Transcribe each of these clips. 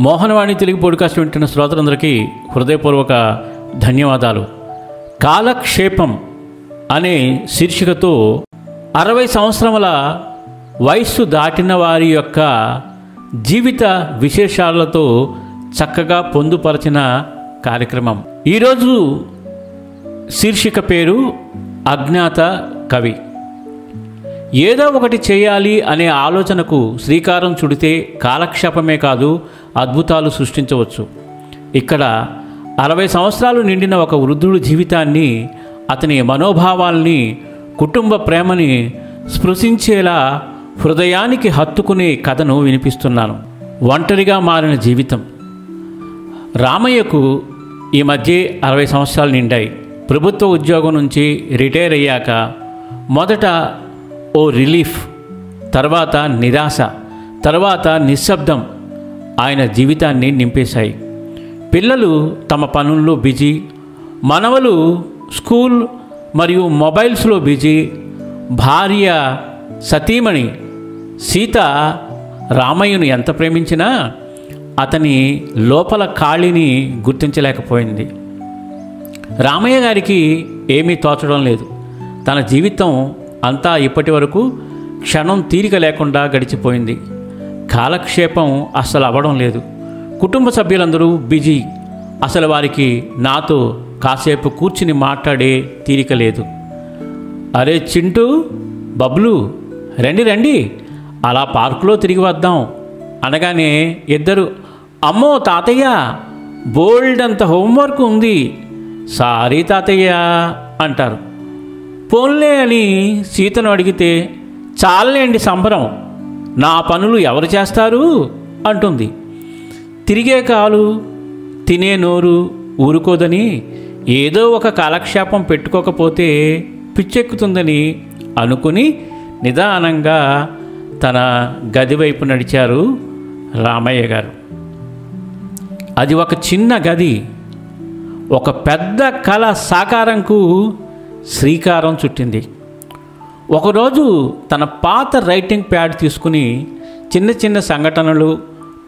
Mohanavani Telugu podcast వింటున్న శ్రోతలందరికీ హృదయపూర్వక ధన్యవాదాలు. కాలక్షేపం అనే శీర్షికతో 60 సంవత్సరముల వయస్సు దాటిన వారి యొక్క జీవిత విశేషాలతో చక్కగా పొందుపరచిన కార్యక్రమం. ఈరోజు శీర్షిక పేరు అజ్ఞాత కవి. ఏదో ఒకటి చేయాలి అనే ఆలోచనకు శ్రీకారం చుడితే కాలక్షేపమే కాదు, అద్భుతాలు సృష్టించవచ్చు. ఇక్కడ 60 సంవత్సరాలు నిండిన ఒక వృద్ధుడి జీవితాన్ని, అతని మనోభావాల్ని, కుటుంబ ప్రేమని స్పృశించేలా హృదయానికి హత్తుకునే కథను వినిపిస్తున్నాను. ఒంటరిగా మారిన జీవితం. రామయ్యకు ఈ మధ్య 60 సంవత్సరాలు నిండాయి. ప్రభుత్వ ఉద్యోగం నుంచి రిటైర్ అయ్యాక మొదట ఓ రిలీఫ్, తర్వాత నిరాశ, తర్వాత నిశ్శబ్దం ఆయన జీవితాన్ని నింపేశాయి. పిల్లలు తమ పనుల్లో బిజీ, మనవలు స్కూల్ మరియు మొబైల్స్లో బిజీ. భార్య సతీమణి సీత రామయ్యను ఎంత ప్రేమించినా అతని లోపల ఖాళీని గుర్తించలేకపోయింది. రామయ్య గారికి ఏమీ తోచడం లేదు. తన జీవితం అంతా ఇప్పటి వరకు క్షణం తీరిక లేకుండా గడిచిపోయింది. కాలక్షేపం అస్సలు అవ్వడం లేదు. కుటుంబ సభ్యులందరూ బిజీ. అసలు వారికి నాతో కాసేపు కూర్చుని మాట్లాడే తీరిక లేదు. అరే చింటూ, బబ్లు, రండి రండి, అలా పార్కులో తిరిగి వద్దాం అనగానే ఇద్దరు, అమ్మో తాతయ్య, బోల్డ్ అంత హోంవర్క్ ఉంది, సారీ తాతయ్య అంటారు. పోన్లే అని సీతను అడిగితే, చాలండి సంబరం, నా పనులు ఎవరు చేస్తారు అంటుంది. తిరిగే కాలు, తినే నోరు ఊరుకోదని, ఏదో ఒక కాలక్షేపం పెట్టుకోకపోతే పిచ్చెక్కుతుందని అనుకుని నిదానంగా తన గది వైపు నడిచారు రామయ్య గారు. అది ఒక చిన్న గది. ఒక పెద్ద కళ సాకారంకు శ్రీకారం చుట్టింది. ఒకరోజు తన పాత రైటింగ్ ప్యాడ్ తీసుకుని చిన్న చిన్న సంఘటనలు,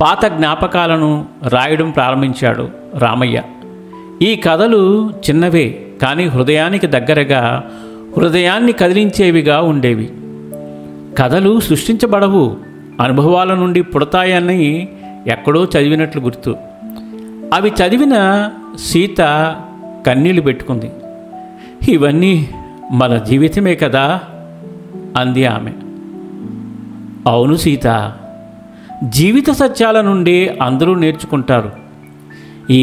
పాత జ్ఞాపకాలను రాయడం ప్రారంభించాడు రామయ్య. ఈ కథలు చిన్నవే, కానీ హృదయానికి దగ్గరగా, హృదయాన్ని కదిలించేవిగా ఉండేవి. కథలు సృష్టించబడవు, అనుభవాల నుండి పుడతాయని ఎక్కడో చదివినట్లు గుర్తు. అవి చదివిన సీత కన్నీళ్లు పెట్టుకుంది. ఇవన్నీ మన జీవితమే కదా అంది ఆమె. అవును సీత, జీవిత సత్యాల నుండి అందరూ నేర్చుకుంటారు.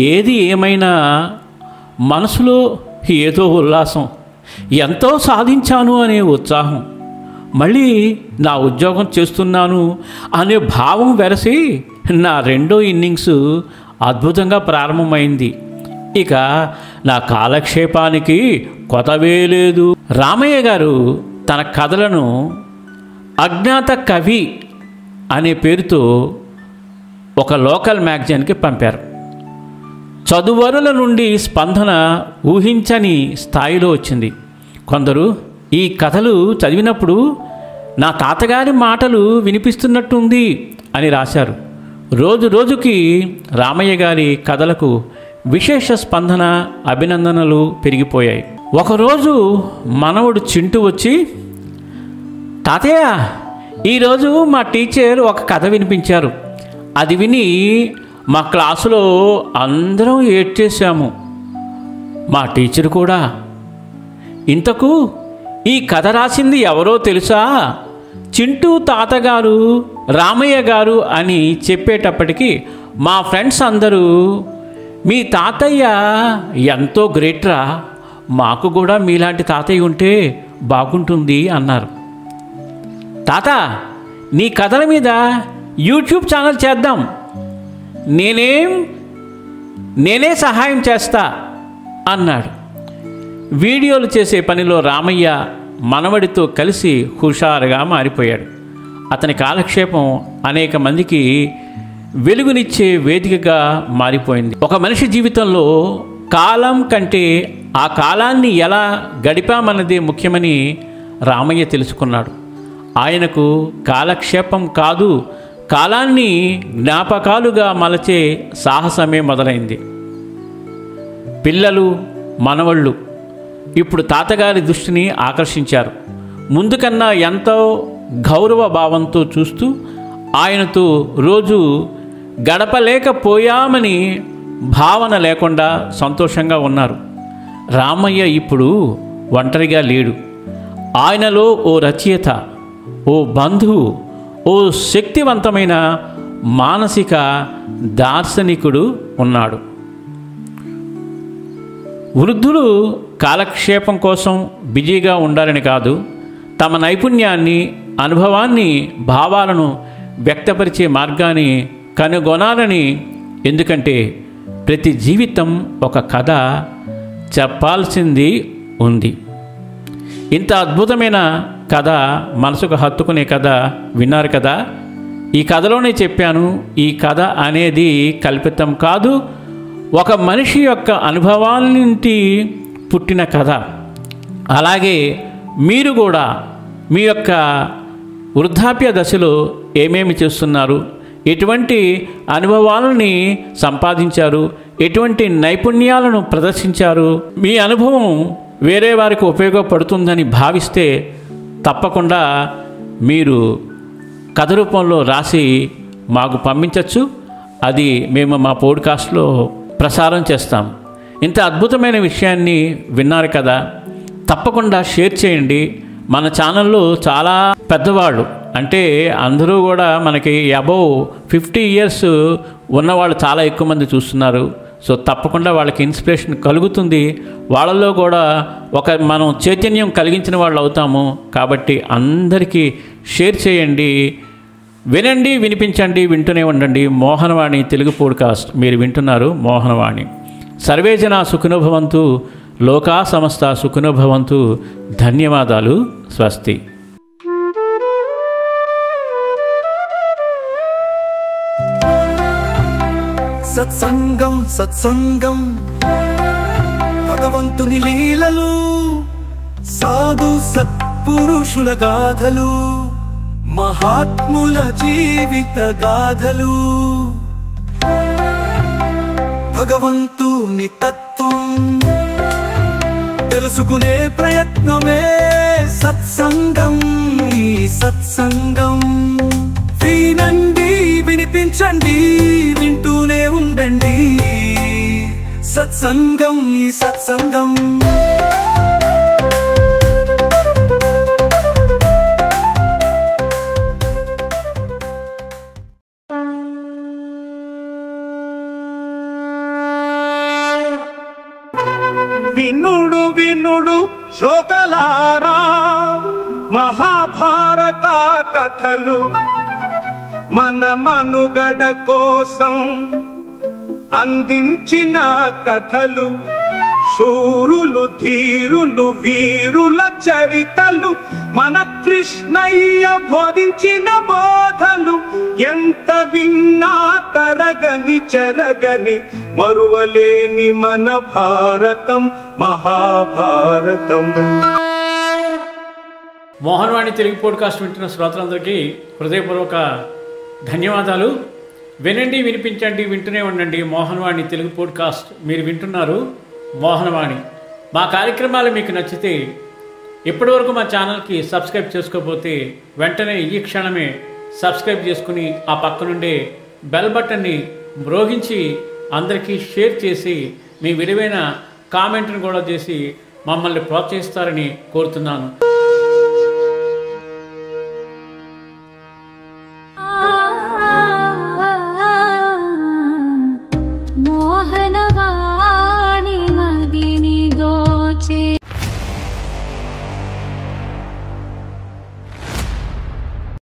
ఏది ఏమైనా మనసులో ఏదో ఉల్లాసం, ఎంతో సాధించాను అనే ఉత్సాహం, మళ్ళీ నా ఉద్యోగం చేస్తున్నాను అనే భావం వెరసి నా రెండో ఇన్నింగ్స్ అద్భుతంగా ప్రారంభమైంది. ఇక నా కాలక్షేపానికి కొతవే లేదు. రామయ్య గారు తన కథలను అజ్ఞాత కవి అనే పేరుతో ఒక లోకల్ మ్యాగజైన్కి పంపారు. చదువరుల నుండి స్పందన ఊహించని స్థాయిలో వచ్చింది. కొందరు ఈ కథలు చదివినప్పుడు నా తాతగారి మాటలు వినిపిస్తున్నట్టుంది అని రాశారు. రోజు రోజుకి రామయ్య గారి కథలకు విశేష స్పందన, అభినందనలు పెరిగిపోయాయి. ఒకరోజు మనవడు చింటూ వచ్చి, తాతయ్య, ఈరోజు మా టీచర్ ఒక కథ వినిపించారు. అది విని మా క్లాసులో అందరం ఏడ్చేశాము, మా టీచర్ కూడా. ఇంతకు ఈ కథ రాసింది ఎవరో తెలుసా? చింటూ తాతగారు, రామయ్య గారు అని చెప్పేటప్పటికి మా ఫ్రెండ్స్ అందరూ, మీ తాతయ్య ఎంతో గ్రేట్రా, మాకు కూడా మీలాంటి తాతయ్య ఉంటే బాగుంటుంది అన్నారు. తాత, నీ కథల మీద యూట్యూబ్ ఛానల్ చేద్దాం, నేనే సహాయం చేస్తా అన్నాడు. వీడియోలు చేసే పనిలో రామయ్య మనవడితో కలిసి హుషారుగా మారిపోయాడు. అతని కాలక్షేపం అనేక మందికి వెలుగునిచ్చే వేదికగా మారిపోయింది. ఒక మనిషి జీవితంలో కాలం కంటే ఆ కాలాన్ని ఎలా గడిపామన్నదే ముఖ్యమని రామయ్య తెలుసుకున్నాడు. ఆయనకు కాలక్షేపం కాదు, కాలాన్ని జ్ఞాపకాలుగా మలచే సాహసమే మొదలైంది. పిల్లలు, మనవళ్ళు ఇప్పుడు తాతగారి దృష్టిని ఆకర్షించారు. ముందు కన్నా ఎంతో గౌరవ భావంతో చూస్తూ ఆయనతో రోజు గడపలేకపోయామని భావన లేకుండా సంతోషంగా ఉన్నారు. రామయ్య ఇప్పుడు ఒంటరిగా లేడు. ఆయనలో ఓ రచయిత, ఓ బంధువు, ఓ శక్తివంతమైన మానసిక దార్శనికుడు ఉన్నాడు. వృద్ధులు కాలక్షేపం కోసం బిజీగా ఉండాలని కాదు, తమ నైపుణ్యాన్ని, అనుభవాన్ని, భావాలను వ్యక్తపరిచే మార్గాన్ని కనుగొనాలని. ఎందుకంటే ప్రతి జీవితం ఒక కథ చెప్పాల్సింది ఉంది. ఇంత అద్భుతమైన కథ, మనసుకు హత్తుకునే కథ విన్నారు కదా. ఈ కథలోనే చెప్పాను, ఈ కథ అనేది కల్పితం కాదు, ఒక మనిషి యొక్క అనుభవాల నుండి పుట్టిన కథ. అలాగే మీరు కూడా మీ యొక్క వృద్ధాప్య దశలో ఏమేమి చేస్తున్నారు, ఎటువంటి అనుభవాలని సంపాదించారు, ఎటువంటి నైపుణ్యాలను ప్రదర్శించారు, మీ అనుభవం వేరే వారికి ఉపయోగపడుతుందని భావిస్తే తప్పకుండా మీరు కథ రూపంలో రాసి మాకు పంపించవచ్చు. అది మేము మా పోడ్కాస్ట్లో ప్రసారం చేస్తాం. ఇంత అద్భుతమైన విషయాన్ని విన్నారు కదా, తప్పకుండా షేర్ చేయండి. మన ఛానల్లో చాలా పెద్దవాళ్ళు, అంటే అందరూ కూడా మనకి అబౌవ్ 50 years ఉన్నవాళ్ళు చాలా ఎక్కువ మంది చూస్తున్నారు. సో తప్పకుండా వాళ్ళకి ఇన్స్పిరేషన్ కలుగుతుంది. వాళ్ళల్లో కూడా మనం చైతన్యం కలిగించిన వాళ్ళు అవుతాము. కాబట్టి అందరికీ షేర్ చేయండి, వినండి, వినిపించండి, వింటూనే ఉండండి. మోహనవాణి తెలుగు పోడ్కాస్ట్ మీరు వింటున్నారు. మోహనవాణి. సర్వే జనా సుఖినో భవంతు, లోకా సమస్త సుఖినో భవంతు. ధన్యవాదాలు. స్వస్తి. సత్సంగం సత్సంగం భగవంతుని లీలలు, సాధు సత్పురుషుల గాథలు, మహాత్ముల జీవిత గాథలు, భగవంతుని తత్వం తెలుసుకునే ప్రయత్నమే సత్సంగం. ఈ సత్సంగం వినండి, వినిపించండి, వింటూనే ఉండండి. సత్సంగం, ఈ సత్సంగం. వినుడు వినుడు శ్రోతలారా, మహాభారత కథలు మన మనుగడ కోసం అందించిన కథలు. శూరులు, ధీరులు, వీరుల చరితలు, మన కృష్ణయ్య బోధించిన బోధలు. ఎంత విన్నా తరగని చెరగని మరువలేని మన భారతం, మహాభారతం. మోహనవాణి తెలుగు పోడ్కాస్ట్ వింటున్న శ్రోతలందరికీ హృదయపూర్వక ధన్యవాదాలు. వినండి, వినిపించండి, వింటూనే ఉండండి. మోహనవాణి తెలుగు పోడ్కాస్ట్ మీరు వింటున్నారు. మోహనవాణి. మా కార్యక్రమాలు మీకు నచ్చితే ఇప్పటివరకు మా ఛానల్కి సబ్స్క్రైబ్ చేసుకోకపోతే వెంటనే ఈ క్షణమే సబ్స్క్రైబ్ చేసుకుని ఆ పక్కనుండే బెల్ బటన్ని మ్రోగించి అందరికీ షేర్ చేసి మీ విలువైన కామెంట్ను కూడా చేసి మమ్మల్ని ప్రోత్సహిస్తారని కోరుతున్నాను.